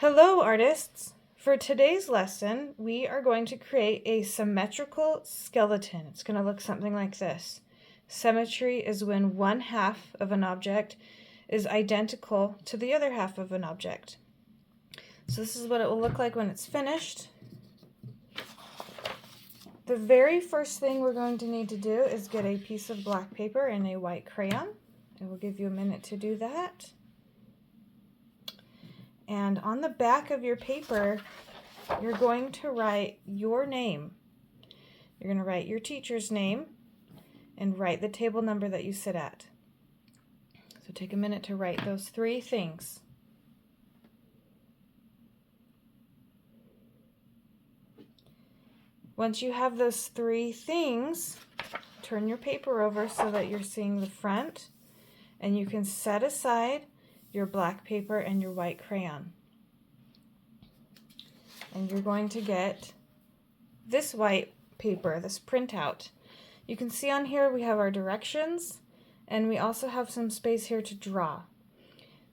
Hello, artists! For today's lesson, we are going to create a symmetrical skeleton. It's going to look something like this. Symmetry is when one half of an object is identical to the other half of an object. So this is what it will look like when it's finished. The very first thing we're going to need to do is get a piece of black paper and a white crayon. I will give you a minute to do that. And on the back of your paper, you're going to write your name. You're going to write your teacher's name and write the table number that you sit at. So take a minute to write those three things. Once you have those three things, turn your paper over so that you're seeing the front, and you can set aside your black paper and your white crayon. And you're going to get this white paper, this printout. You can see on here we have our directions, and we also have some space here to draw.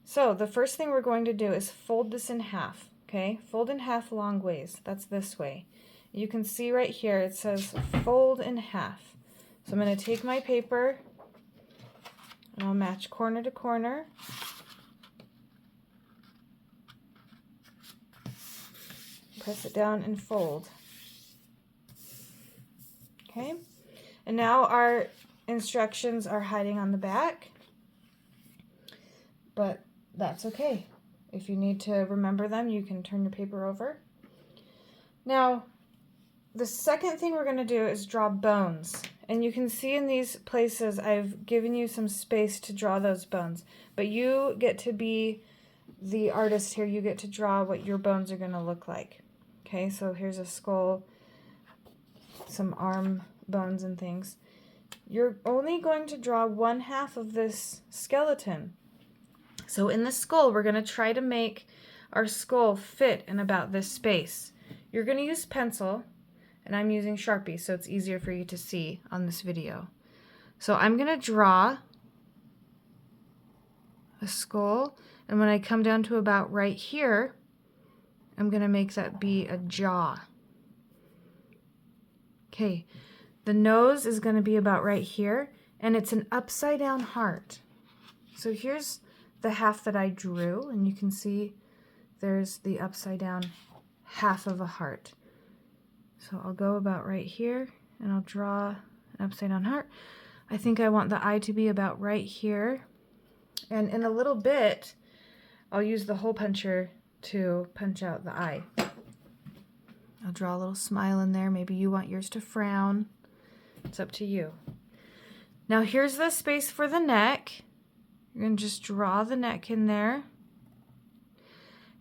So the first thing we're going to do is fold this in half, okay? Fold in half long ways. That's this way. You can see right here it says fold in half. So I'm going to take my paper and I'll match corner to corner. Press it down and fold. Okay, and now our instructions are hiding on the back, but that's okay. If you need to remember them, you can turn your paper over. Now, the second thing we're going to do is draw bones. And you can see in these places I've given you some space to draw those bones, but you get to be the artist here. You get to draw what your bones are going to look like. Okay, so here's a skull, some arm bones and things. You're only going to draw one half of this skeleton. So in the skull, we're going to try to make our skull fit in about this space. You're going to use pencil, and I'm using Sharpie, so it's easier for you to see on this video. So I'm going to draw a skull, and when I come down to about right here, I'm going to make that be a jaw. Okay, the nose is going to be about right here, and it's an upside down heart. So here's the half that I drew, and you can see there's the upside down half of a heart. So I'll go about right here, and I'll draw an upside down heart. I think I want the eye to be about right here, and in a little bit, I'll use the hole puncher to punch out the eye. I'll draw a little smile in there. Maybe you want yours to frown. It's up to you. Now here's the space for the neck. You're going to just draw the neck in there.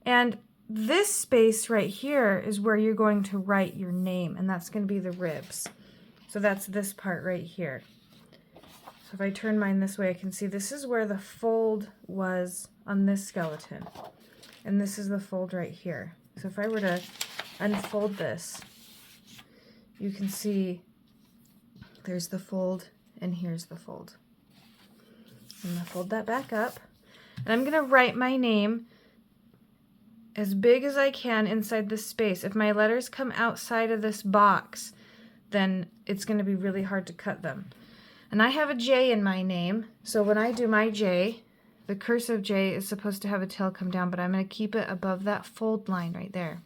And this space right here is where you're going to write your name, and that's going to be the ribs. So that's this part right here. So if I turn mine this way, I can see this is where the fold was on this skeleton. And this is the fold right here. So if I were to unfold this, you can see there's the fold and here's the fold. I'm going to fold that back up. And I'm going to write my name as big as I can inside this space. If my letters come outside of this box, then it's going to be really hard to cut them. And I have a J in my name, so when I do my J, the cursive J is supposed to have a tail come down, but I'm going to keep it above that fold line right there.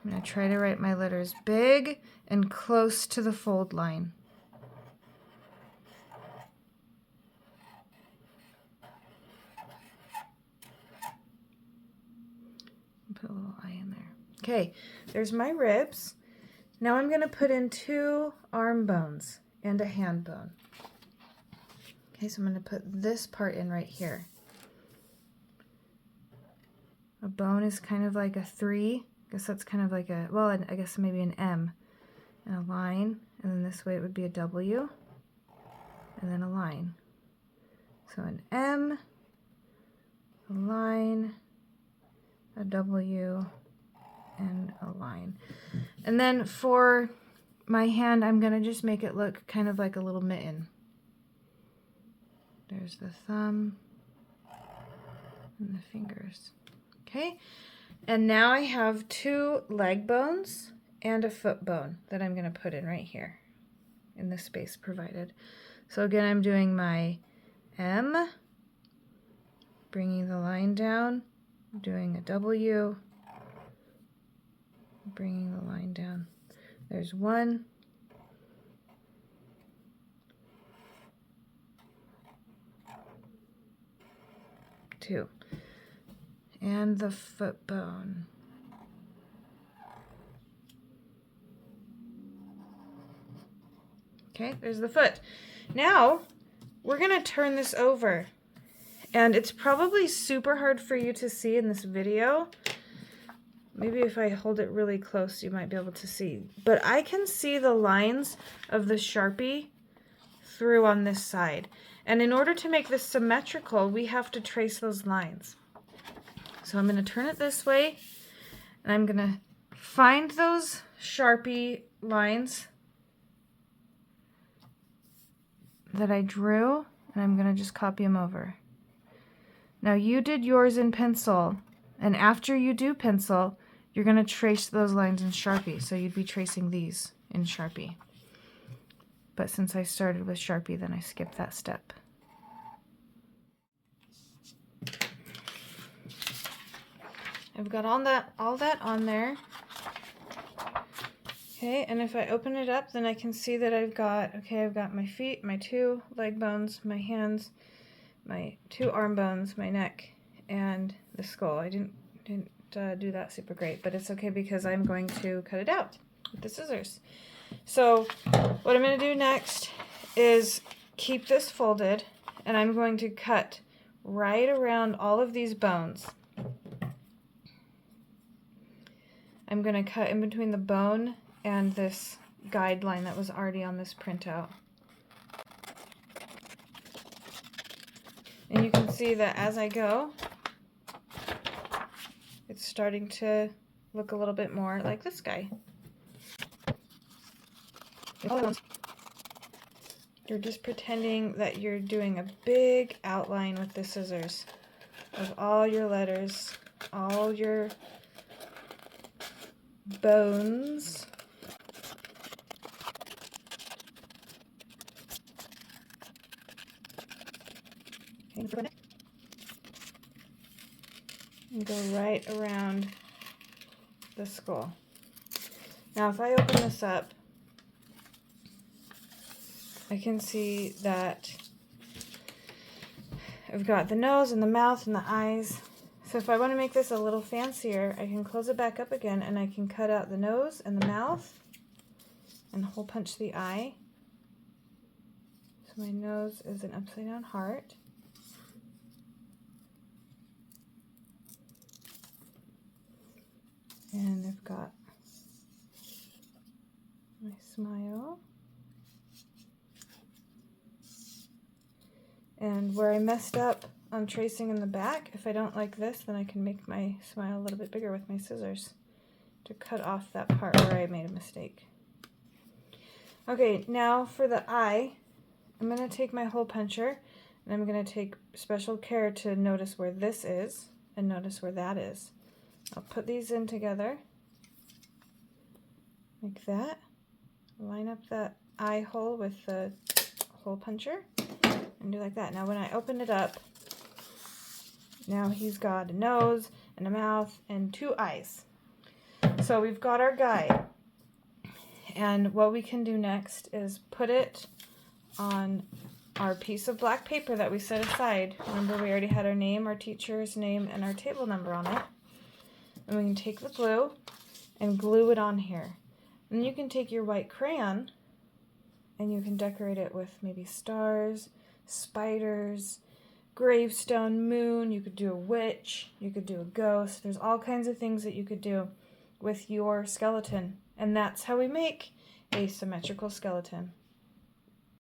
I'm going to try to write my letters big and close to the fold line. Put a little eye in there. Okay, there's my ribs. Now I'm going to put in 2 arm bones and a hand bone. Okay, so I'm going to put this part in right here. A bone is kind of like a 3. I guess that's kind of like a, well, I guess maybe an M. And a line, and then this way it would be a W, and then a line. So an M, a line, a W, and a line. And then for my hand, I'm going to just make it look kind of like a little mitten. There's the thumb and the fingers. Okay, and now I have 2 leg bones and a foot bone that I'm going to put in right here in the space provided. So again, I'm doing my M, bringing the line down, doing a W, bringing the line down. There's 1, 2, and the foot bone. Okay, there's the foot. Now we're going to turn this over, and it's probably super hard for you to see in this video. Maybe if I hold it really close you might be able to see, but I can see the lines of the Sharpie through on this side, and in order to make this symmetrical we have to trace those lines. So I'm going to turn it this way, and I'm going to find those Sharpie lines that I drew, and I'm going to just copy them over. Now you did yours in pencil, and after you do pencil, you're going to trace those lines in Sharpie. So you'd be tracing these in Sharpie. But since I started with Sharpie, then I skipped that step. I've got all that on there. Okay, and if I open it up, then I can see that I've got my feet, my 2 leg bones, my hands, my 2 arm bones, my neck, and the skull. I didn't do that super great, but it's okay because I'm going to cut it out with the scissors. So what I'm going to do next is keep this folded, and I'm going to cut right around all of these bones. I'm going to cut in between the bone and this guideline that was already on this printout. And you can see that as I go, it's starting to look a little bit more like this guy. You're just pretending that you're doing a big outline with the scissors of all your letters, all your bones. And go right around the skull. Now if I open this up, I can see that I've got the nose and the mouth and the eyes. So if I want to make this a little fancier, I can close it back up again and I can cut out the nose and the mouth and hole punch the eye. So my nose is an upside down heart. And I've got my smile. And where I messed up on tracing in the back, if I don't like this, then I can make my smile a little bit bigger with my scissors to cut off that part where I made a mistake. Okay, now for the eye, I'm going to take my hole puncher and I'm going to take special care to notice where this is and notice where that is. I'll put these in together like that. Line up that eye hole with the hole puncher and do like that. Now when I open it up, now he's got a nose and a mouth and 2 eyes. So we've got our guy. And what we can do next is put it on our piece of black paper that we set aside. Remember, we already had our name, our teacher's name, and our table number on it. And we can take the glue and glue it on here. And you can take your white crayon and you can decorate it with maybe stars, spiders, gravestone, moon. You could do a witch, you could do a ghost. There's all kinds of things that you could do with your skeleton. And that's how we make a symmetrical skeleton.